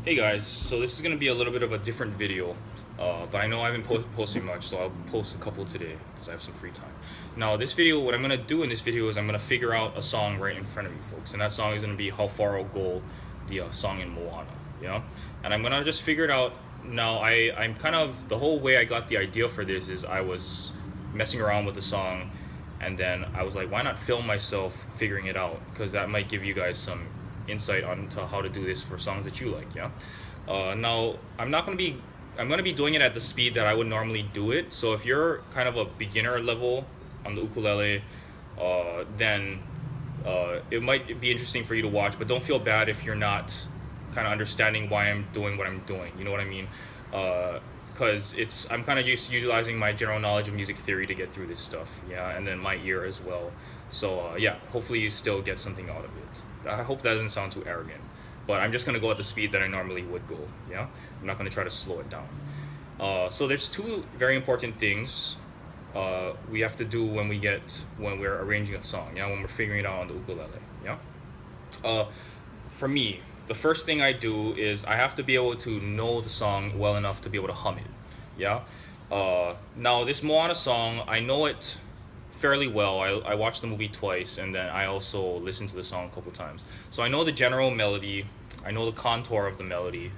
Hey guys, so this is going to be a little bit of a different video, but I know I haven't posting much, so I'll post a couple today because I have some free time. Now this video, what I'm going to do in this video is I'm going to figure out a song right in front of you folks, and that song is going to be How Far I'll Go, the song in Moana, and I'm going to just figure it out. Now I'm kind of, the whole way I got the idea for this is I was messing around with the song, and then I was like, why not film myself figuring it out, because that might give you guys some insight onto how to do this for songs that you like. Now I'm going to be doing it at the speed that I would normally do it. So if you're kind of a beginner level on the ukulele, then it might be interesting for you to watch, but don't feel bad if you're not kind of understanding why I'm doing what I'm doing. You know what I mean? Because I'm kind of used to utilizing my general knowledge of music theory to get through this stuff, and then my ear as well. So hopefully you still get something out of it. I hope that doesn't sound too arrogant, but I'm just gonna go at the speed that I normally would go. I'm not gonna try to slow it down. So there's two very important things we have to do when we're arranging a song, when we're figuring it out on the ukulele. For me, the first thing I do is I have to be able to know the song well enough to be able to hum it. Now this Moana song, I know it fairly well. I watched the movie twice, and then I also listened to the song a couple times. So I know the general melody, I know the contour of the melody,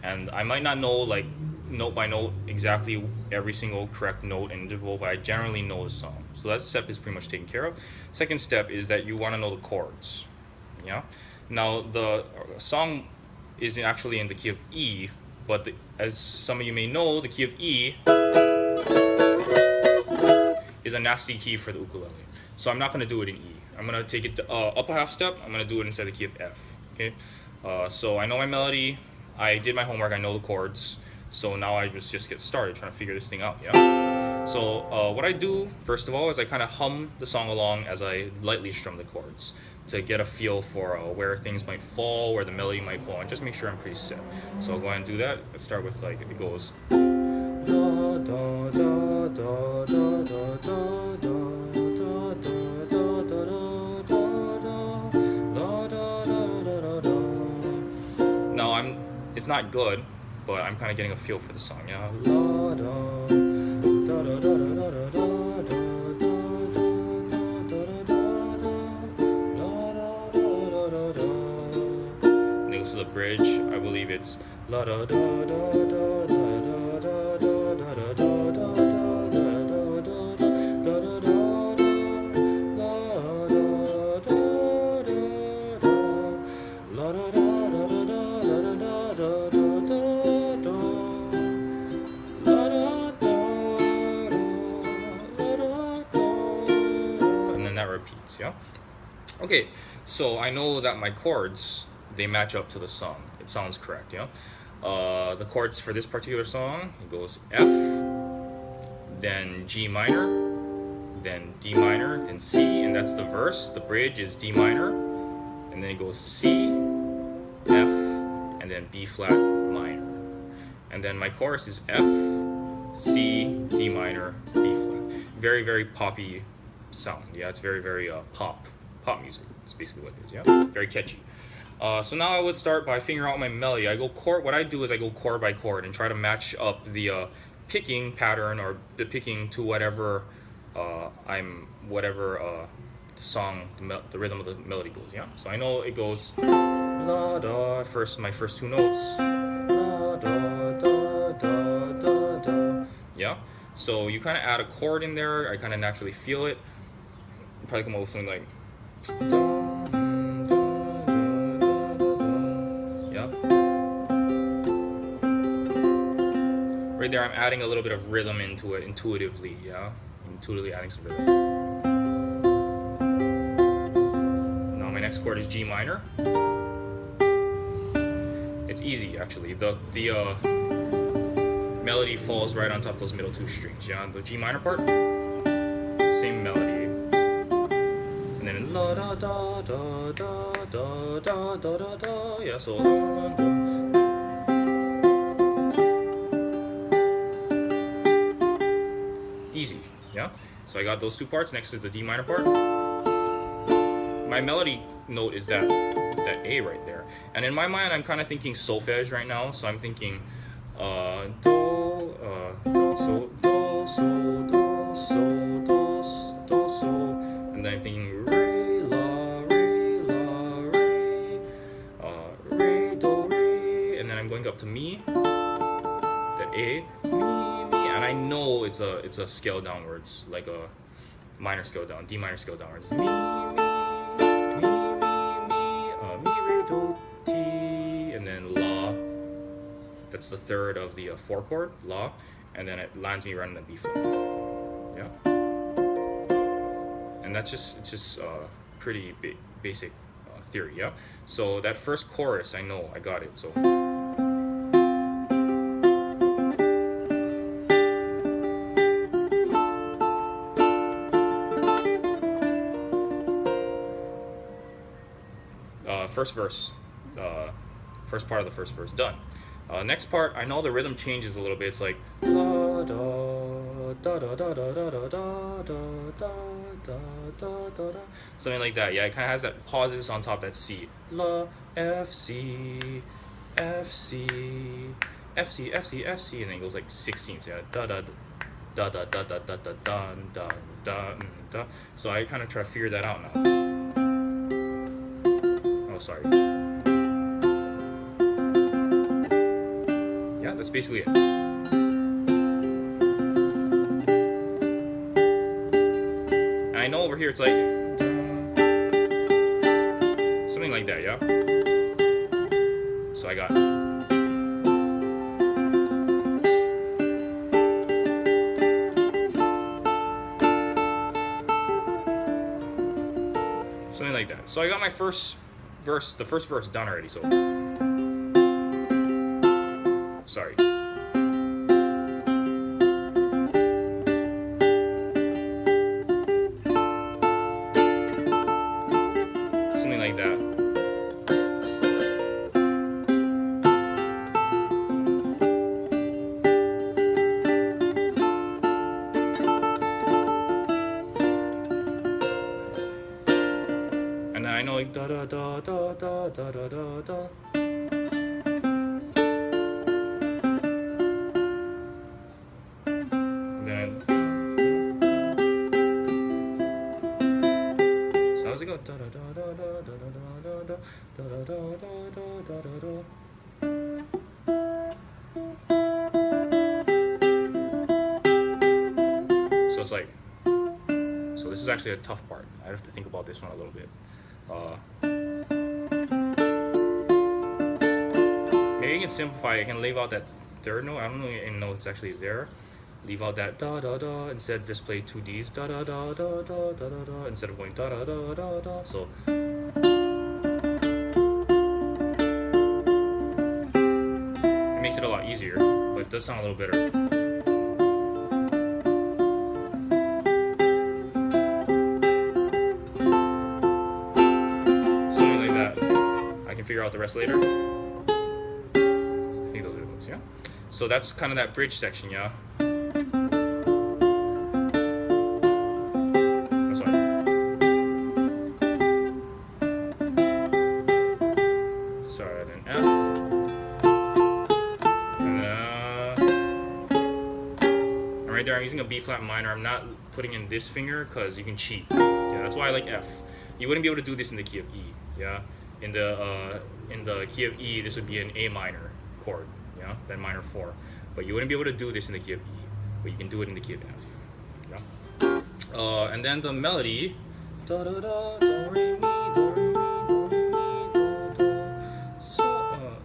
and I might not know like note by note exactly every single correct note and interval, but I generally know the song. So that step is pretty much taken care of. Second step is that you want to know the chords. Now the song is actually in the key of E, but as some of you may know, the key of E is a nasty key for the ukulele. So I'm not going to do it in E. I'm going to take it to, up a half step. I'm going to do it inside the key of F. Okay. So I know my melody. I did my homework. I know the chords. So now I just get started trying to figure this thing out. So what I do first of all is I kind of hum the song along as I lightly strum the chords to get a feel for where things might fall, where the melody might fall, and just make sure I'm pretty set. So I'll go ahead and do that. Let's start with like it goes. Da, da, da, da, da, da, da, da. Now it's not good, but I'm kind of getting a feel for the song. Next to the bridge, I believe it's la da da da da da da da da da da. Repeats. Okay, so I know that my chords, they match up to the song. It sounds correct. The chords for this particular song, it goes F, then G minor, then D minor, then C, and that's the verse. The bridge is D minor, and then it goes C, F, and then B flat minor, and then my chorus is F, C, D minor, B flat. Very, very poppy sound. It's very, very pop music. It's basically what it is. Very catchy. So now I would start by figuring out my melody. What I do is I go chord by chord and try to match up the picking pattern or the picking to whatever the song, the rhythm of the melody goes. So I know it goes la da first. My first two notes la da da da da da. So you kind of add a chord in there. I kind of naturally feel it. Probably come up with something like right there. I'm adding a little bit of rhythm into it intuitively. Intuitively adding some rhythm. Now my next chord is G minor. It's easy actually. The melody falls right on top of those middle two strings. The G minor part, same melody. And then la da da da da da da da da da. So easy. So I got those two parts. Next is the D minor part. My melody note is that that A right there. And in my mind, I'm kind of thinking solfege right now. So I'm thinking do, so, do, so, do, so, do, do, so. And then I'm thinking re, la, re, la, re, re, do, re. And then I'm going up to mi, that A, mi, mi. And I know it's a scale downwards, like a minor scale down, D minor scale downwards. Mi, mi, re, do, ti, and then la. That's the third of the 4 chord, la, and then it lands me right in the B flat. Yeah, and it's just pretty basic theory. Yeah, so that first chorus, I know I got it. So. First verse, first part of the first verse done. Next part, I know the rhythm changes a little bit. It's like la da da da da da da da da da da da, something like that. Yeah, it kind of has that pauses on top of that C. La F C F C F C F C F C, and then it goes like 16ths. Yeah, da da da da da da da da da da da da. So I kind of try to figure that out now. Oh, sorry. Yeah, that's basically it. And I know over here it's like something like that, yeah? So I got something like that. So I got my first verse, the first verse done already, so sorry. Something like that. And then I know like da da da da da da da da da. How's it go? Da da da da da da da da da da da da da. So it's like, so this is actually a tough part. I have to think about this one a little bit. Maybe you can simplify. I can leave out that third note. I don't even know if it's actually there. Leave out that da da da, instead just play 2 Ds, da da da da da da da da, instead of going da da da da da. So it makes it a lot easier, but it does sound a little better. Something like that. I can figure out the rest later. I think those are the notes, yeah? So that's kind of that bridge section, yeah? There, I'm using a B flat minor. I'm not putting in this finger because you can cheat. Yeah, that's why I like F. You wouldn't be able to do this in the key of E. Yeah, in the key of E, this would be an A minor chord. Yeah, then minor 4. But you wouldn't be able to do this in the key of E. But you can do it in the key of F. Yeah. And then the melody. Da da da do re mi do re mi do re mi do do so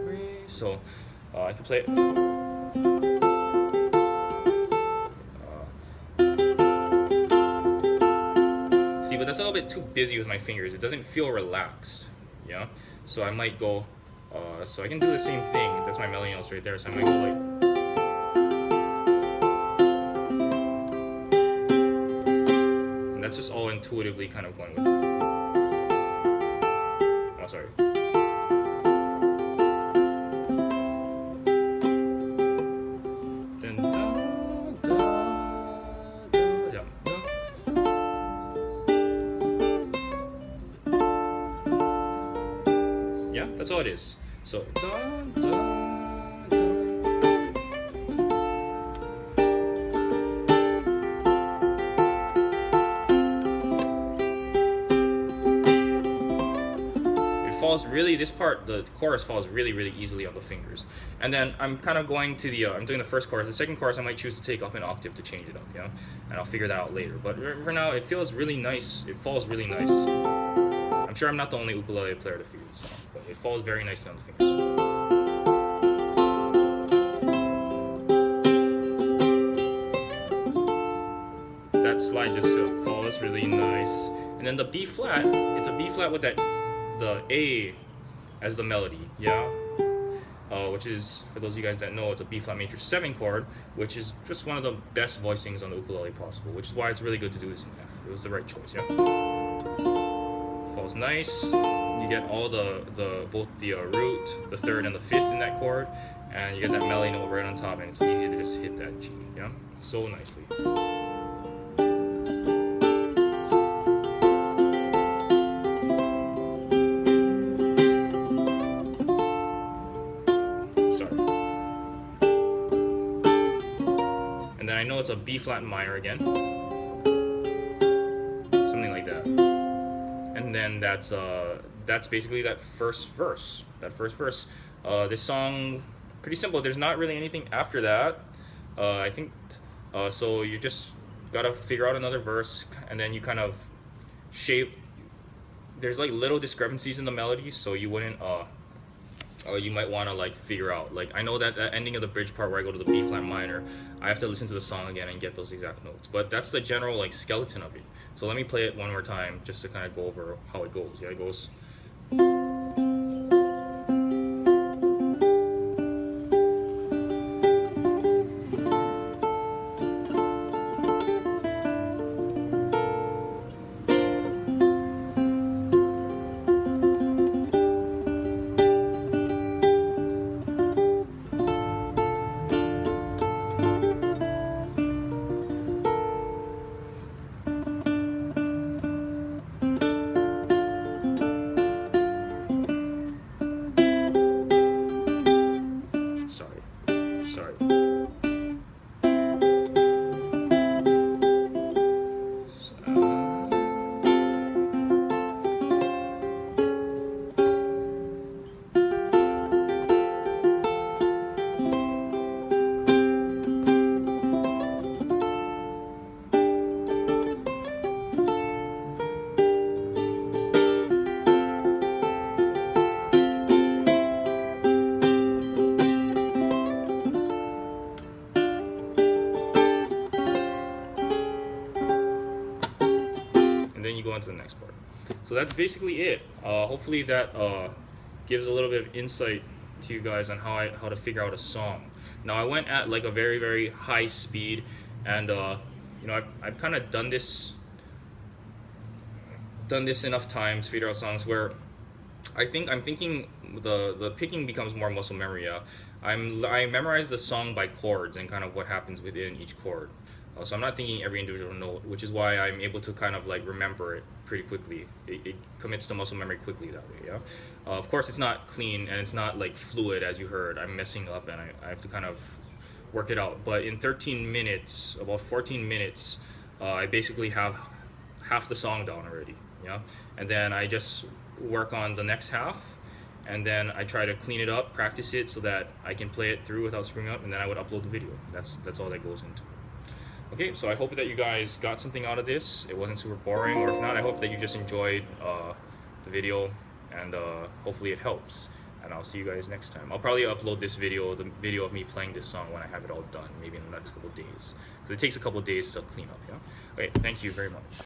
re. So. I can play it. See, but that's a little bit too busy with my fingers. It doesn't feel relaxed, yeah? So I might go, so I can do the same thing. That's my melody notes right there. So I might go like, and that's just all intuitively kind of going with it. Oh, sorry. Yeah, that's all it is. So dun, dun, dun. Falls really, this part, the chorus falls really easily on the fingers. And then I'm kind of going to the I'm doing the first chorus. The second chorus I might choose to take up an octave to change it up, you know, and I'll figure that out later. But for now, it feels really nice. It falls really nice. I'm sure I'm not the only ukulele player to figure this out, but it falls very nicely on the fingers. That slide just falls really nice. And then the B flat, it's a B flat with that the A as the melody, yeah, which is, for those of you guys that know, it's a B flat major 7 chord, which is just one of the best voicings on the ukulele possible, which is why it's really good to do this in F. It was the right choice, yeah. Falls nice. You get all both the root, the third and the fifth in that chord, and you get that melody note right on top, and it's easy to just hit that G, yeah, so nicely. And then I know it's a B flat minor again, something like that. And then that's basically that first verse. This song, pretty simple. There's not really anything after that. I think so. You just gotta figure out another verse, and then you kind of shape. There's like little discrepancies in the melody, so you wouldn't. You might want to like figure out, like, I know that the ending of the bridge part where I go to the B flat minor, I have to listen to the song again and get those exact notes, but that's the general like skeleton of it. So let me play it one more time just to kind of go over how it goes. Yeah, it goes. Sorry. Then you go on to the next part. So that's basically it. Hopefully that gives a little bit of insight to you guys on how to figure out a song. Now I went at like a very high speed, and you know, I've kind of done this enough times to figure out songs where I'm thinking the picking becomes more muscle memory. Yeah, I memorize the song by chords and kind of what happens within each chord. So I'm not thinking every individual note, which is why I'm able to kind of like remember it pretty quickly. It commits to muscle memory quickly that way, yeah? Of course, it's not clean and it's not like fluid, as you heard. I'm messing up and I have to kind of work it out. But in 13 minutes, about 14 minutes, I basically have half the song down already, yeah? And then I just work on the next half, and then I try to clean it up, practice it so that I can play it through without screwing up, and then I would upload the video. That's all that goes into it. Okay, so I hope that you guys got something out of this. It wasn't super boring, or if not, I hope that you just enjoyed the video, and hopefully it helps. And I'll see you guys next time. I'll probably upload this video, the video of me playing this song, when I have it all done, maybe in the next couple days. Because it takes a couple days to clean up, yeah? Okay, thank you very much.